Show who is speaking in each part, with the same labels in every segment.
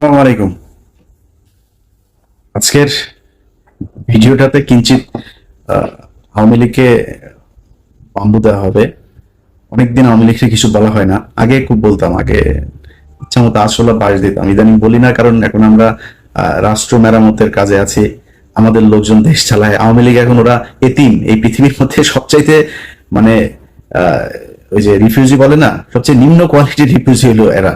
Speaker 1: আসসালামু আলাইকুম। আজকের ভিডিওটাতে কিঞ্চিত আওয়ামী লীগকে বাম্বু দেওয়া হবে। অনেকদিন আওয়ামী লীগকে কিছু বলা হয় না, আগে খুব বলতাম, আগে ইচ্ছা মতো আসলে বাস দিতাম। ইদানিং বলি না, কারণ এখন আমরা রাষ্ট্র মেরামতের কাজে আছি, আমাদের লোকজন দেশ চালায়। আওয়ামী লীগ এখন ওরা এতিম, এই পৃথিবীর মধ্যে সবচাইতে মানে আহ, ওই যে রিফিউজি বলে না, সবচেয়ে নিম্ন কোয়ালিটির রিফিউজি হলো এরা।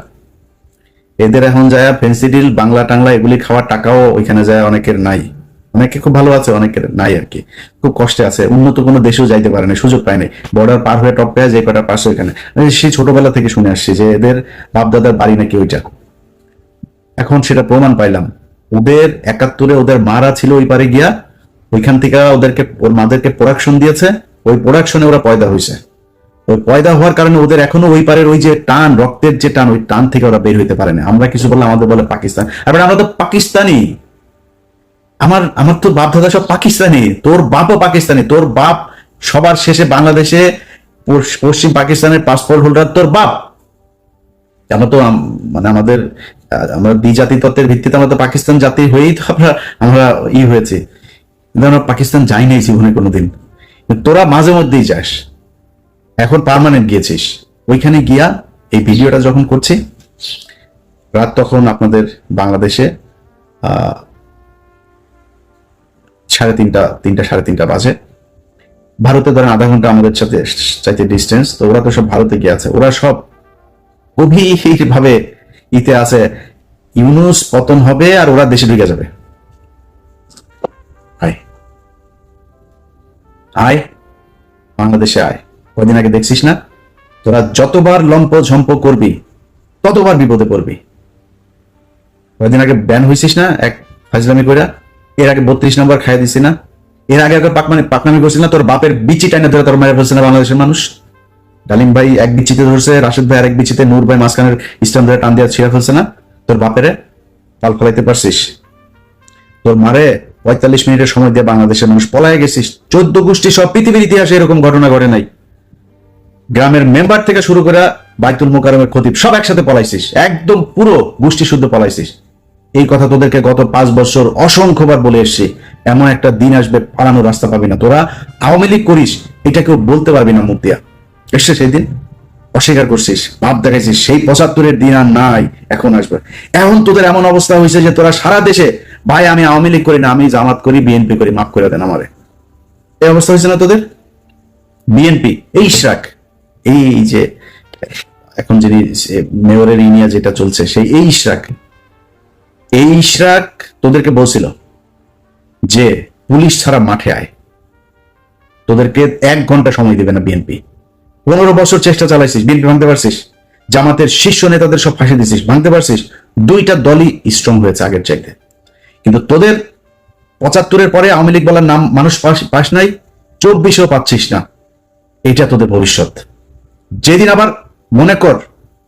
Speaker 1: এদের এখন যায় ফেন্সিডিল বাংলা টাংলা এগুলি খাওয়ার টাকাও ওইখানে যায় অনেকের নাই। অনেকে খুব ভালো আছে, অনেকের নাই আর কি, খুব কষ্টে আছে, উন্নত কোনো দেশেও যাইতে পারে না, সুযোগ পায় নাই। বর্ডার পার হয়ে টপ পেয়ে যে কটা পাশে ওইখানে, সেই ছোটবেলা থেকে শুনে আসছি যে এদের বাপ দাদার বাড়ি নাকি ওইটা। এখন সেটা প্রমাণ পাইলাম। ওদের 71-এ ওদের মারা ছিল ওই পারে গিয়া, ওইখান থেকে ওদেরকে ওর মাদেরকে প্রোডাকশন দিয়েছে, ওই প্রোডাকশনে ওরা পয়দা হয়েছে। ওই পয়দা হওয়ার কারণে ওদের এখনো ওই পারের ওই যে টান, রক্তের যে টান, ওই টান থেকে ওরা বের হইতে পারে না। আমরা কিছু বললে আমাদের বলে পাকিস্তান, আবার আমরা তো পাকিস্তানি। আমার আমার তো বাপ দাদা সব পাকিস্তানি, তোর বাপও পাকিস্তানি। তোর বাপ সবার শেষে বাংলাদেশে পশ্চিম পাকিস্তানের পাসপোর্ট হোল্ডার তোর বাপ। আমরা তো মানে আমাদের আমরা দ্বিজাতি তত্ত্বের ভিত্তিতে আমরা তো পাকিস্তান জাতি হয়েই তো আমরা আমরা হয়েছি, কিন্তু আমরা পাকিস্তান যাই নাই জীবনে কোনোদিন। তোরা মাঝে মধ্যেই যাস, এখন পার্মানেন্ট গিয়েছিস। ওইখানে গিয়া এই ভিডিওটা যখন করছি, রাত তখন আপনাদের বাংলাদেশে সাড়ে তিনটা বাজে। ভারতে ধরেন আধা ঘন্টা আমাদের সাথে চাইতে ডিস্টেন্স, তো ওরা তো সব ভারতে গিয়ে আছে। ওরা সব গভীর ভাবে ইতে আছে, ইউনুস পতন হবে আর ওরা দেশে ঢুকে যাবে। আয় আয় বাংলাদেশে আয়। কদিন আগে দেখছিস না, তোরা যতবার লম্প ঝম্প করবি ততবার বিপদে পড়বি। কদিন আগে ব্যান হয়েছিস না এক ফাজলামি করে, এর আগে 32 নম্বর খাই দিছি না, এর আগে পাকনামি করছিস না, তোর বাপের বিচি টাইনা ধরে তোর মেরে ফেলছে না বাংলাদেশের মানুষ। ডালিম ভাই এক বিচিতে ধরছে, রাশেদ ভাই আরেক বিচিতে, নূর ভাই মাঝখানের ইসলাম ধরে টান দিয়ে ছিঁড়ে ফেলছে না। তোর বাপেরে পাল ফলাইতে পারছিস? তোর মারে 45 মিনিটের সময় দিয়ে বাংলাদেশের মানুষ পলায় গেছিস। 14 গোষ্ঠী সব পৃথিবীর ইতিহাসে এরকম ঘটনা ঘটে নাই। গ্রামের মেম্বার থেকে শুরু করে বাইতুল মোকাররমের খতিব সব একসাথে পলাইছিস, একদম পুরো গোষ্ঠী শুদ্ধ পলাইছিস। এই কথা তোদেরকে গত 5 বছর অসংখ্যবার বলে এসছি। এমন একটা দিন আসবে পালানোর রাস্তা পাবি না। তোরা আওয়ামী লীগ করিস, এটা কেউ বলতে পারবি না মুখ দিয়া। এসছে সেই দিন, অস্বীকার করছিস, ভাব দেখাইছিস। সেই 75-এর দিন আর নাই, এখন আসবে। এখন তোদের এমন অবস্থা হয়েছে যে তোরা সারা দেশে, ভাই আমি আওয়ামী লীগ করি না, আমি জামাত করি, বিএনপি করি, মাফ করে দেন আমারে। এই অবস্থা হয়েছে না তোদের? বিএনপি এই ইশরাক, এই যে এখন যিনি মেয়রের ইনিয়া যেটা চলছে, সেই এই ইশরাক তোদেরকে বলছিল যে পুলিশ ছাড়া মাঠে আয়, তোদেরকে 1 ঘন্টা সময় দিবে না বিএনপি। 15 বছর চেষ্টা চালাইছিস, বিএনপি ভাঙতে পারছিস? জামাতের শীর্ষ নেতাদের সব ফাঁসি দিছিস, ভাঙতে পারছিস? 2টা দলই স্ট্রং হয়েছে আগের চাইতে। কিন্তু তোদের 75-এর পরে আওয়ামী লীগ বলার নাম মানুষ পাস নাই, 24-এও পাচ্ছিস না। এটা তোদের ভবিষ্যৎ। যেদিন আবার মনে কর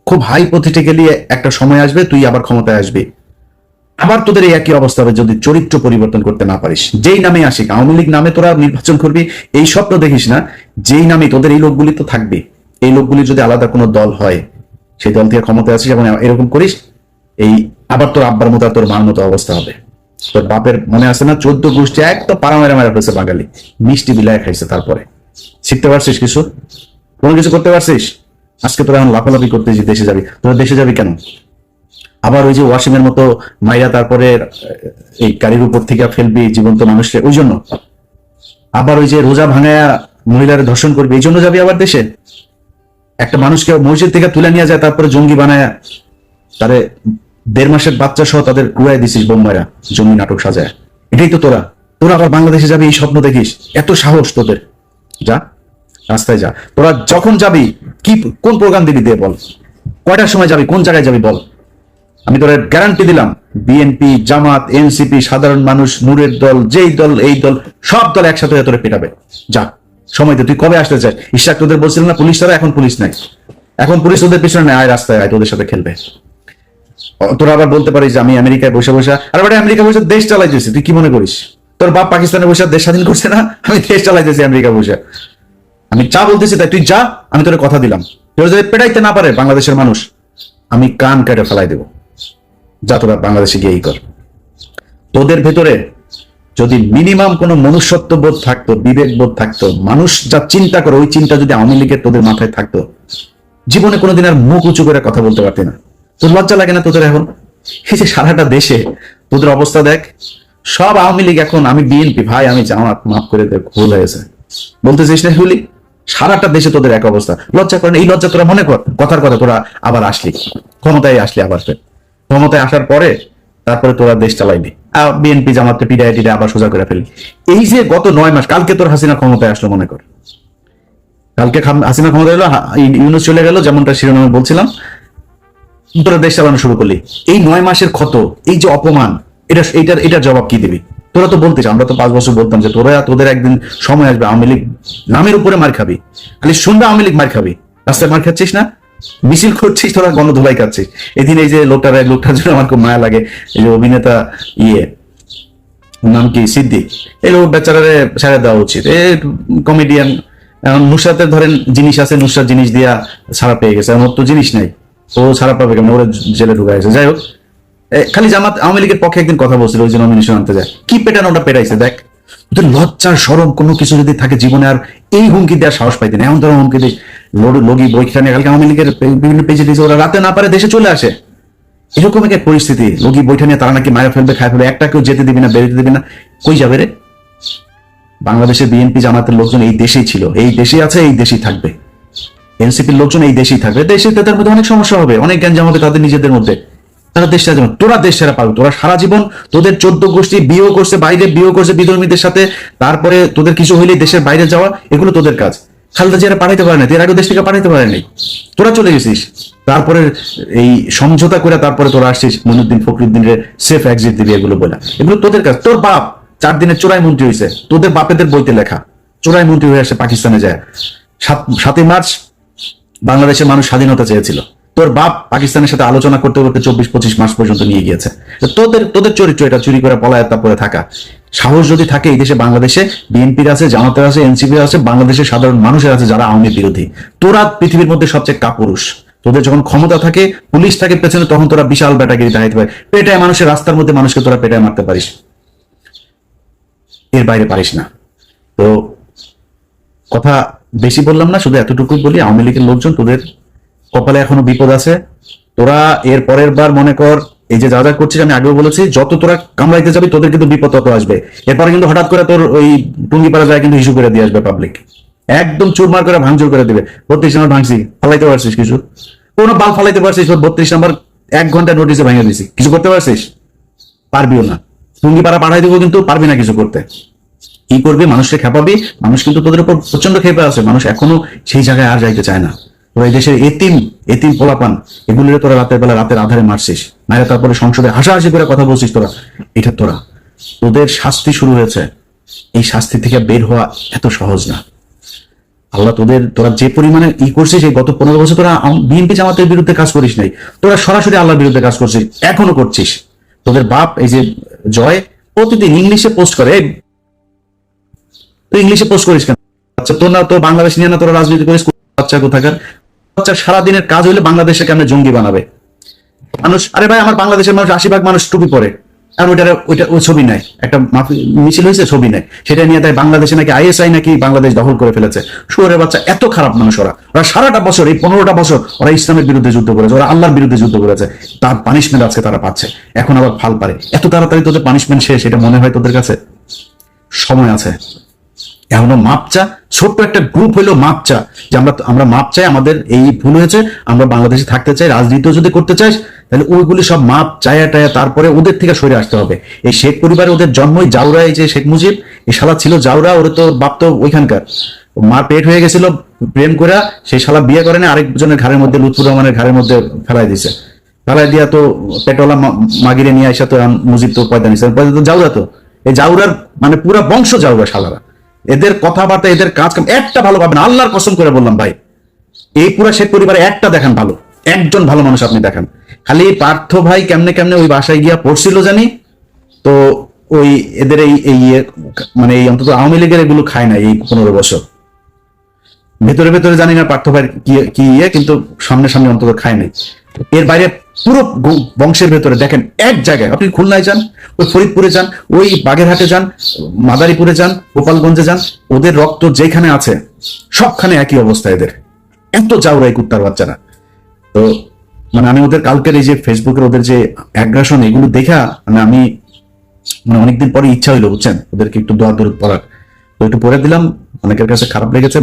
Speaker 1: খুব হাইপোথেটিক্যালি একটা সময় আসবে, তুই আবার ক্ষমতায় আসবি, আবার তোদের এই একই অবস্থা হবে যদি চরিত্র পরিবর্তন করতে না পারিস। যেই নামে আসিক, আওয়ামী লীগ নামে তোরা নির্বাচন করবি, এই স্বপ্ন দেখিস না। যেই নামে তোদের এই লোকগুলি তো থাকবে, এই লোকগুলি যদি আলাদা কোনো দল হয়, সেই দল থেকে ক্ষমতায় আসিস এবং এরকম করিস, এই আবার তোর আব্বার মতো আর তোর মার মতো অবস্থা হবে। তোর বাপের মনে আছে না, 14 গোষ্ঠী একদম পাড়া মেরা মেরা ফেলছে বাঙালি, মিষ্টি বিলায় খাইছে। তারপরে শিখতে পারছিস কিছু? কোনো কিছু করতে পারছিস? আজকে তোরা এখন লাফালাফি করতে যে দেশে যাবি। তোরা দেশে যাবি কেন? আবার ওই যে ওয়াসিম এর মতো মাইরা তারপরে এই গাড়ির উপর থেকে ফেলবি জীবন্ত মানুষকে, ওই জন্য? আবার ওই যে রোজা ভাঙায়া মহিলার ধর্ষণ করবি, এই জন্য যাবি আবার দেশে? একটা মানুষকে মসজিদ থেকে তুলে নিয়ে যায়, তারপরে জঙ্গি বানায়া তারে 1.5 মাসের বাচ্চা সহ তাদের উড়াই দিছিস বোম্বাইরা, জঙ্গি নাটক সাজায়। এটাই তো তোরা। তোরা আবার বাংলাদেশে যাবি, এই স্বপ্ন দেখিস? এত সাহস তোদের? যা রাস্তায় যা। তোরা যখন যাবি কি কোন প্রোগ্রাম দিবি দিয়ে বল, কয়টার সময় যাবি, কোন জায়গায় যাবি বল। আমি তোরা গ্যারান্টি দিলাম, বিএনপি, জামাত, এনসিপি, সাধারণ মানুষ, নূরের দল, যেই দল এই দল, সব দল একসাথে তোরা পেটাবে। যা সময় দে। তুই কবে আসতে চাস? ইশাক তোদের বলছিল না পুলিশ ছাড়া, এখন পুলিশ নাই, এখন পুলিশ তোদের পিছনে নেই, আয় রাস্তায় আয়, তোদের সাথে খেলবে। তোরা আবার বলতে পারিস যে আমি আমেরিকায় বসে বসে, আর বেটা আমেরিকা বসে দেশ চালাইতেছি, তুই কি মনে করিস? তোর বাপ পাকিস্তানে বসে দেশ স্বাধীন করছে না? আমি দেশ চালাইতেছি আমেরিকা বসে। আমি যা বলতেছি তাই তুই যা, আমি তোর কথা দিলাম। তোর যদি পেটাইতে না পারে বাংলাদেশের মানুষ, আমি কান কেটে ফেলাই দেবো। যা তোরা বাংলাদেশে গিয়ে কর। তোদের ভেতরে যদি মিনিমাম কোনো মনুষ্যত্ব বোধ থাকতো, বিবেক বোধ থাকতো, মানুষ যা চিন্তা করে ওই চিন্তা যদি আওয়ামী লীগের তোদের মাথায় থাকতো, জীবনে কোনোদিন আর মুখ উঁচু করে কথা বলতে পারতি না। তোর লজ্জা লাগে না তোদের এখন? এই যে সারাটা দেশে তোদের অবস্থা দেখ, সব আওয়ামী লীগ এখন, আমি বিএনপি ভাই, আমি জামাত, মাফ করে দেখ, ভুল হয়েছে বলতেছিস না হুলি? সারাটা দেশে তোদের এক অবস্থা। লজ্জা করে না? এই লজ্জা তোরা মনে কর, কথার কথা তোরা আবার আসলি ক্ষমতায়, আসলি আবার ক্ষমতায় আসার পরে তারপরে তোরা দেশ চালাইলি, বিএনপি জামাতকে পিড়ায় টিড়ে আবার সোজা করে ফেললি। এই যে গত 9 মাস, কালকে তোর হাসিনা ক্ষমতায় আসলো মনে কর, কালকে হাসিনা ক্ষমতায় এলো, ইউনূস চলে গেল, যেমনটা শিরোনামে বলছিলাম, তোরা দেশ চালানো শুরু করলি। এই 9 মাসের ক্ষত, এই যে অপমান, এটার জবাব কি দিবি? তোরা তো বলতিস, আমরা তো 5 বছর বলতাম যে তোদের একদিন সময় আসবে আওয়ামী লীগ নামের উপরে মার খাবি, খালি শুনবে আওয়ামী লীগ মার খাবি, রাস্তায় মার খাচ্ছিস না, মিছিল করছিস, তোরা গণধোলাই খাচ্ছিস। এদিন এই যে লোকটার জন্য আমার খুব মায়া লাগে, এই যে অভিনেতা নাম কি, সিদ্দিক, এই লোক বেচারারে ছেড়ে দেওয়া উচিত। কমেডিয়ান নুসরাতের ধরেন জিনিস আছে, নুসরাত জিনিস দিয়া ছাড়া পেয়ে গেছে, ওর তো জিনিস নাই, ও ছাড়া পাবে কেমন, ওরা জেলে ঢুকাইছে। যাই হোক, খালি জামাত আওয়ামী লীগের পক্ষে একদিন কথা বলছিল, ওই যে নমিনেশন আনতে যায়, কি পেটানোটা পেটাইছে দেখ। ওদের লজ্জার শরম কোনো কিছু যদি থাকে জীবনে, আর এই হুমকি দেওয়ার সাহস পাইতেন। এমন ধরনের হুমকি দিস, লগি বইখানে কালকে আওয়ামী লীগের বিভিন্ন পেজে দিয়েছে, ওরা রাতে না পারে দেশে চলে আসে। এরকম একটা পরিস্থিতি, লগি বইটা নিয়ে তারা নাকি মারা ফেলবে, খায় ফেলবে, একটা কেউ যেতে দিবি না, বেরোতে দিবি না, কই যাবে রে? বাংলাদেশের বিএনপি জামাতের লোকজন এই দেশেই ছিল, এই দেশেই আছে, এই দেশেই থাকবে। এনসিপির লোকজন এই দেশেই থাকবে। দেশে তাদের মধ্যে অনেক সমস্যা হবে, অনেক জ্ঞান হবে তাদের নিজেদের মধ্যে, তারা দেশ ছাড়া যাবে। তোরা দেশ ছাড়া পারবে, তোরা সারা জীবন তোদের 14 গোষ্ঠী বিয়ে করছে, বাইরে বিয়ে করছে বিধর্মীদের সাথে, তারপরে তোদের কিছু হইলেই দেশের বাইরে যাওয়া, এগুলো তোদের কাজ। খালেদা জিয়ারা পাঠাইতে পারে না, এর আগে দেশ থেকে পাঠাইতে পারে নাই, তোরা চলে গেছিস। তারপরে এই সমঝোতা করে তারপরে তোরা আসছিস মইনুদ্দিন ফখরুদ্দিনের সেফ এক্সিট দিবি, এগুলো বলে, এগুলো তোদের কাজ। তোর বাপ 4 দিনের চোরাই মন্ত্রী হয়েছে, তোদের বাপেদের বইতে লেখা, চোরাই মন্ত্রী হয়ে আসে পাকিস্তানে যায়। 7ই মার্চ বাংলাদেশের মানুষ স্বাধীনতা চেয়েছিল, তোর বাপ পাকিস্তানের সাথে আলোচনা করতে করতে 24-25 মাস পর্যন্ত নিয়ে গিয়েছে। তোদের চরিত্র এটা, চুরি করে পলায়তা করে থাকা। সাহস যদি থাকে এই দেশে, বাংলাদেশে বিএনপির আছে, জামাতের আছে, এনসিপির আছে, বাংলাদেশের সাধারণ মানুষের আছে যারা আওয়ামী বিরোধী। তোরা পৃথিবীর মধ্যে সবচেয়ে কাপুরুষ। তোদের যখন ক্ষমতা থাকে, পুলিশ থাকে পেছনে, তখন তোরা বিশাল ব্যাটাগিরি দেখাইতে পারে, পেটায় মানুষের, রাস্তার মধ্যে মানুষকে তোরা পেটায় মারতে পারিস, এর বাইরে পারিস না। তো কথা বেশি বললাম না, শুধু এতটুকুই বলি, আওয়ামী লীগের লোকজন তোদের কপালে এখনো বিপদ আছে। তোরা এর পরের বার মনে কর, এই যে যা যা করছিস, আমি আগেও বলেছি, যত তোরা কামড়াইতে যাবি তোদের কিন্তু বিপদ তত আসবে। এরপরে কিন্তু হঠাৎ করে তোর ওই টুঙ্গিপাড়া যায় কিন্তু ইস্যু করে দিয়ে আসবে পাবলিক, একদম চুরমার করে ভাঙচুর করে দিবে। 32 নম্বর ভাঙছি, ফালাইতে পারছিস কিছু? কোনো বাল ফালাইতে পারছিস? 32 নম্বর 1 ঘন্টা নোটিসে ভেঙে দিছি, কিছু করতে পারছিস? পারবিও না। টুঙ্গিপাড়া পাঠাই দিব, কিন্তু পারবি না কিছু করতে। কি করবি? মানুষকে খেপাবি। মানুষ কিন্তু তোদের উপর প্রচন্ড খেপে আছে, মানুষ এখনো সেই জায়গায় আর যাইতে চায় না। তোরা এই দেশের এতিম পোলাপান, এগুলো তোরা রাতের বেলা রাতের আধারে মারছিস, মায়েরা তারপরে সংসদে হাসাহাসি করে কথা বলছিস। তোদের শাস্তি শুরু হয়েছে, এই শাস্তি থেকে বের হওয়া এত সহজ না। আল্লাহ তোরা যে পরিমাণে করছিস, এই গত 15 বছর তোরা বিএনপি জামাতের বিরুদ্ধে কাজ করিস নাই, তোরা সরাসরি আল্লাহর বিরুদ্ধে কাজ করছিস, এখনো করছিস। তোদের বাপ এই যে জয় প্রতিদিন ইংলিশে পোস্ট করে, তুই ইংলিশে পোস্ট করিস কেন? আচ্ছা, তোর না তো বাংলাদেশ নিয়ে না তোরা রাজনীতি করিস, বাচ্চা কোথাকার বাচ্চা। সারাদিনের কাজ হইলে বাংলাদেশে কেমন জঙ্গি বানাবে মানুষ। আরে ভাই, আমার বাংলাদেশের মানুষ 80% মানুষ টুপি পরে, আর ওই ছবি নাই, একটা মিছিল হয়েছে, ছবি নাই, সেটা নিয়ে তাই বাংলাদেশে নাকি আইএসআই নাকি বাংলাদেশ দখল করে ফেলেছে। শুয়োরের বাচ্চা, এত খারাপ মানুষ ওরা সারাটা বছর, এই 15টা বছর ওরা ইসলামের বিরুদ্ধে যুদ্ধ করেছে, ওরা আল্লাহর বিরুদ্ধে যুদ্ধ করেছে, তার পানিশমেন্ট আজকে তারা পাচ্ছে। এখন আবার ফাল পারে, এত তাড়াতাড়ি তোদের পানিশমেন্ট শেষ, এটা মনে হয় তোদের কাছে? সময় আছে এখনো। মাপ চা, ছোট্ট একটা গ্রুপ হইলো মাপ চা, যে আমরা মাপ চাই, আমাদের এই ভুল হয়েছে, আমরা বাংলাদেশে থাকতে চাই, রাজনীতিও যদি করতে চাই তাহলে ওইগুলি সব মাপ চায়া টায়া, তারপরে ওদের থেকে সরে আসতে হবে। এই শেখ পরিবারে ওদের জন্মই জাউরা, এই যে শেখ মুজিব, এই শালা ছিল জাউরা, ওর তো বাপ তো ওইখানকার, মার পেট হয়ে গেছিল, প্রেম করে সেই শালা বিয়ে করে না, আরেকজনের ঘরের মধ্যে, লুৎফুর রহমানের ঘরের মধ্যে ফেলাই দিছে, ফেলাই দিয়া তো পেটওয়ালা মাগিরে নিয়ে আসা, তো মুজিব তো পয়দা নিছে, পয়দা তো জাউরা, তো এই জাউরার মানে পুরা বংশ জাউরা শালারা। এদের কথাবার্তা, এদের কাজ কাম একটা ভালো পাবেন, আল্লাহর কসম করে বললাম ভাই, এই পুরা শেখ পরিবারে একটা দেখান ভালো, একজন ভালো মানুষ আপনি দেখান। খালি পার্থ ভাই কেমনে ওই বাসায় গিয়া পড়ছিল জানি, তো ওই এদের এই মানে এই অন্তত আওয়ামী লীগের এগুলো খায় না এই 15 বছর। ভেতরে ভেতরে জানি না পার্থ ভাই কি কিন্তু সামনে অন্তত খায় নাই। এর বাইরে পুরো বংশের ভেতরে দেখেন এক জায়গায়, আপনি খুলনায় যান, ওই ফরিদপুরে যান, ওই বাগেরহাটে যান, মাদারীপুরে যান, গোপালগঞ্জে যান, ওদের রক্ত যেখানে আছে সবখানে একই অবস্থা এদের। এত জাউরাই কুত্তার বাচ্চারা। তো মানে আমি ওদের কালকের এই যে ফেসবুকের ওদের যে অ্যাগ্রাসন, এগুলো দেখা মানে আমি মানে অনেকদিন পরে ইচ্ছা হইলো, বুঝছেন, ওদেরকে একটু দোয়া দরুদ পড়ার। তো একটু পড়ে দিলাম, অনেকের কাছে খারাপ লেগেছে।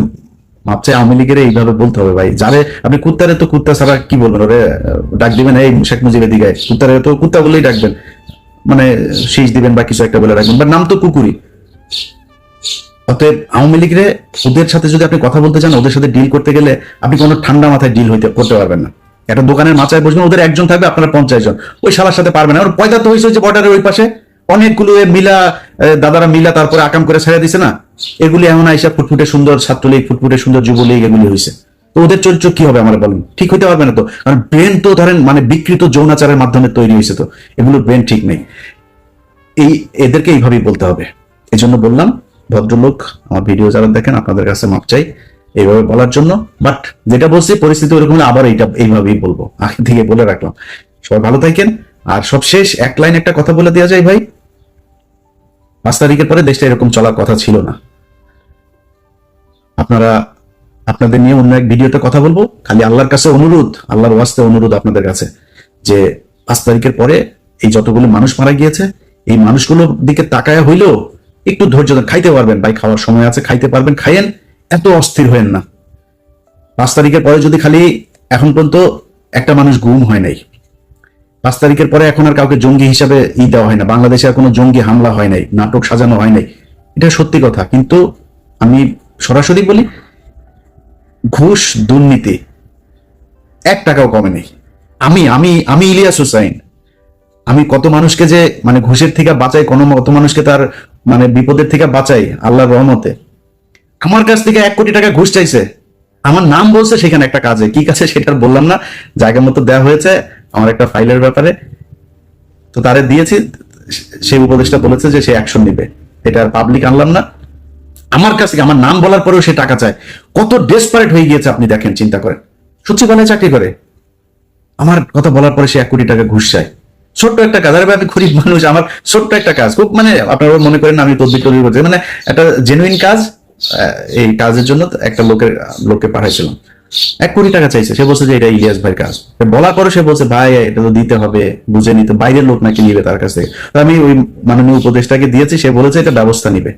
Speaker 1: ভাবছে আওয়ামী লীগের এইভাবে বলতে হবে ভাই, যারে আপনি কুত্তারে তো কুত্তা ছাড়া কি বলবেন, ওরে ডাক দিবেন এই শেখ মুজিবের দিকে, কুত্তারে তো কুত্তা বলেই ডাকবেন, মানে শীষ দিবেন বা কিছু একটা বলে রাখবেন, বা নাম তো কুকুরি। অতএব আওয়ামী লীগের ওদের সাথে যদি আপনি কথা বলতে চান, ওদের সাথে ডিল করতে গেলে আপনি কোনো ঠান্ডা মাথায় ডিল করতে পারবেন না। একটা দোকানের মাচায় বসবেন, ওদের একজন থাকবে, আপনারা 50 জন, ওই শালার সাথে পারবেন না। ওর পয়দা তো হয়েছে যে বর্ডারের ওই পাশে অনেকগুলো মিলা দাদারা মিলা তারপরে আকাম করে ছেড়ে দিছে না, এগুলি এমন আইসা ফুটফুটে সুন্দর ছাত্রলীগ, ফুটফুটে সুন্দর যুবলীগ এগুলি হয়েছে। তো ওদের চরিত্র কি হবে আমার বলেন, ঠিক হইতে পারবে না তো, কারণ ব্রেন তো ধরেন মানে বিকৃত যৌনাচারের মাধ্যমে তৈরি হয়েছে, তো এগুলো ব্রেন ঠিক নেই। এদেরকে এইভাবেই বলতে হবে। এই জন্য বললাম, ভদ্রলোক আমার ভিডিও যারা দেখেন আপনাদের কাছে মাপ চাই এইভাবে বলার জন্য। বাট যেটা বলছি পরিস্থিতি ওরকম হলে আবার এইভাবেই বলবো, আগে থেকে বলে রাখলাম। সবাই ভালো থাকেন। আর সবশেষ এক লাইন একটা কথা বলে দেওয়া যায় ভাই, 5 তারিখের পরে দেশটা এরকম চলার কথা ছিল না। আপনারা আপনাদের নিয়ে অন্য এক ভিডিওতে কথা বলবো। খালি আল্লাহর কাছে অনুরোধ, আল্লাহর ওয়াস্তে অনুরোধ আপনাদের কাছে, যে 5 তারিখের পরে এই যতগুলো মানুষ মারা গিয়েছে, এই মানুষগুলোর দিকে তাকায়া হইলেও একটু ধৈর্য ধরে খাইতে পারবেন ভাই, খাওয়ার সময় আছে, খাইতে পারবেন, খাইয়েন, এত অস্থির হয়েন না। 5 তারিখের পরে যদি খালি, এখন পর্যন্ত একটা মানুষ গুম হয় নাই, 5 তারিখের পরে এখন আর কাউকে জঙ্গি হিসাবে দেওয়া হয় না, বাংলাদেশে আর কোনো জঙ্গি হামলা হয় নাই, নাটক সাজানো হয় নাই, এটা সত্যি কথা। কিন্তু আমি সরাসরি বলি, ঘুষ দুর্নীতি 1 টাকাও কমে নেই। আমি আমি আমি ইলিয়াস হুসাইন, আমি কত মানুষকে যে মানে ঘুষের থেকে বাঁচাই, কত মানুষকে তার মানে বিপদের থেকে বাঁচাই আল্লাহর রহমতে। আমার কাছ থেকে 1 কোটি টাকা ঘুষ চাইছে, আমার নাম বলছে সেখানে একটা কাজে, কি কাছে সেটা বললাম না, জায়গা মতো দেওয়া হয়েছে আমার একটা ফাইলের ব্যাপারে, তো তারে দিয়েছি, সেই উপদেশটা বলেছে যে সে অ্যাকশন নিবে, এটা আর পাবলিক আনলাম না। আমার কাছে আমার নাম বলার পরেও সে টাকা চায়, কত ডেসপারেট হয়ে গিয়েছে আপনি দেখেন, চিন্তা করেন। সচিবালয়ে চাকরি করে, আমার কথা বলার পরে সে 1 কোটি টাকা ঘুষ চায়। ছোট্ট একটা কাজ, আরে আমি গরিব মানুষ, আমার ছোট্ট একটা কাজ, খুব মানে আপনারা মনে করেন আমি তদবির করছি, মানে একটা জেনুইন কাজ, এই কাজের জন্য একটা লোককে পাঠাইছিলাম, 1 কোটি টাকা চাইছে। সে বলছে যে এটা ইলিয়াস ভাইয়ের কাজ, বলার পরে সে বলছে ভাই এটা তো দিতে হবে, বুঝে নিতে, বাইরের লোক নাকি নিবে তার কাছ থেকে। তো আমি ওই মাননীয় উপদেষ্টাকে দিয়েছি, সে বলেছে এটা ব্যবস্থা নিবে,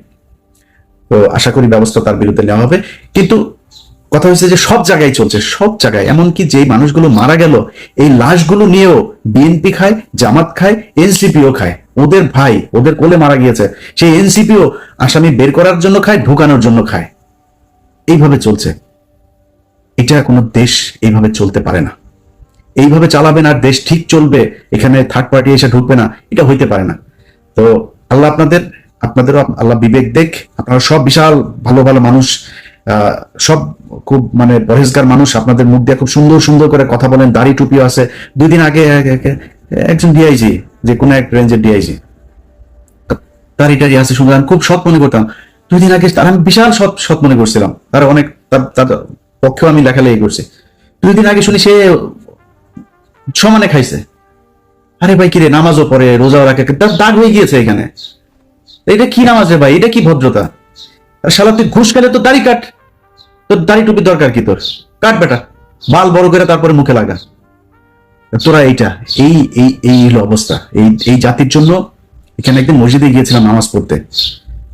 Speaker 1: তো আশা করি ব্যবস্থা তার বিরুদ্ধে নেওয়া হবে। কিন্তু কথা হচ্ছে যে সব জায়গায় চলছে, সব জায়গায়, এমনকি যেই মানুষগুলো মারা গেল এই লাশগুলো নিয়েও বিএনপি খায়, জামাত খায়, এনসিপিও খায়, ওদের ভাই ওদের কোলে মারা গিয়েছে, সেই এনসিপিও আসামি বের করার জন্য খায়, ঢুকানোর জন্য খায়, এইভাবে চলছে। এটা কোনো দেশ এইভাবে চলতে পারে না, এইভাবে চালাবেন আর দেশ ঠিক চলবে, এখানে থার্ড পার্টি এসে ঢুকবে না, এটা হইতে পারে না। তো আল্লাহ আপনাদেরও আল্লাহ বিবেক দেখ, আপনারা সব বিশাল ভালো ভালো মানুষ, সব খুব মানে পরহেজগার মানুষ, আপনাদের মুখ দিয়ে খুব সুন্দর সুন্দর করে কথা বলেন, দাড়ি টুপিও আছে। 2 দিন আগে একজন ডিআইজি, যে কোনো এক রেঞ্জের ডিআইজি, দাড়িটারি আছে সুন্দর, খুব সৎ মনে করতাম। 2 দিন আগে তার আমি বিশাল সৎ মনে করছিলাম, তার অনেক তার পক্ষেও আমি লেখালেখি করছি। 2 দিন আগে শুনি সে সমানে খাইছে। আরে ভাই কিরে, নামাজও পড়ে, রোজাও রাখে, তার দাগ হয়ে গিয়েছে এখানে। এটা কি নামাজ রে ভাই, এটা কি ভদ্রতা? আর শালা তুই ঘুষ খেলে তো দাড়ি কাট, তোর দাড়ি টুপি দরকার কি, তোর কাট বেটা, বাল বড় করে তারপরে মুখে লাগা। তোরা এইটা এই হলো অবস্থা এই জাতির জন্য। এখানে একদিন মসজিদে গিয়েছিলাম নামাজ পড়তে,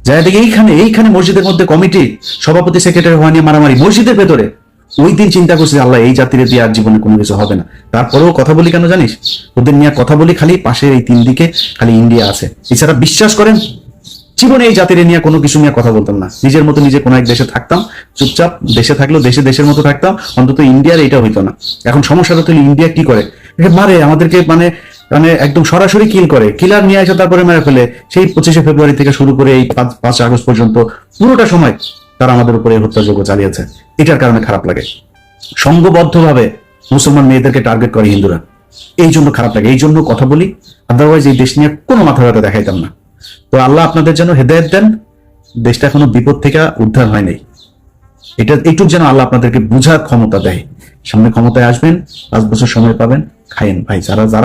Speaker 1: যাই দেখি এইখানে মসজিদের মধ্যে কমিটি সভাপতি সেক্রেটারি হওয়া নিয়ে মারামারি মসজিদের ভেতরে। ওই দিন চিন্তা করছি আল্লাহ এই জাতির দিয়ে আর জীবনে কোনো কিছু হবে না। তারপরেও কথা বলি কেন জানিস, ওদের নিয়ে কথা বলি খালি, পাশের এই 3 দিকে খালি ইন্ডিয়া আছে, এছাড়া বিশ্বাস করেন জীবনে এই জাতির নিয়ে কোনো কিছু নিয়ে কথা বলতাম না। নিজের মতো নিজে কোনো এক দেশে থাকতাম, চুপচাপ দেশে থাকলেও দেশের মতো থাকতাম, অন্তত ইন্ডিয়ার এটা হইতো না। এখন সমস্যাটা তো ইন্ডিয়া কি করে, মারে আমাদেরকে, মানে মানে একদম সরাসরি কিল করে, কিলার নিয়ে আসে তারপরে মেরে ফেলে। সেই 25শে ফেব্রুয়ারি থেকে শুরু করে এই 5 আগস্ট পর্যন্ত পুরোটা সময় তারা আমাদের উপরে হত্যাযজ্ঞ চালিয়েছে। এটার কারণে খারাপ লাগে, সংঘবদ্ধভাবে মুসলমান মেয়েদেরকে টার্গেট করে হিন্দুরা, এই জন্য খারাপ লাগে, এই জন্য কথা বলি। আদারওয়াইজ এই দেশ নিয়ে কোনো মাথা ব্যথা দেখাইতাম না। তো আল্লাহ আপনাদের যেন হেদায়েত দেন, দেশটা এখনো বিপদ থেকে উদ্ধার হয় নাই, এইটুক যেন আল্লাহ আপনাদেরকে বুঝার ক্ষমতা দেয়। সামনে ক্ষমতায় আসবেন, 5 বছর সময় পাবেন, খায়েন ভাই, যারা যারা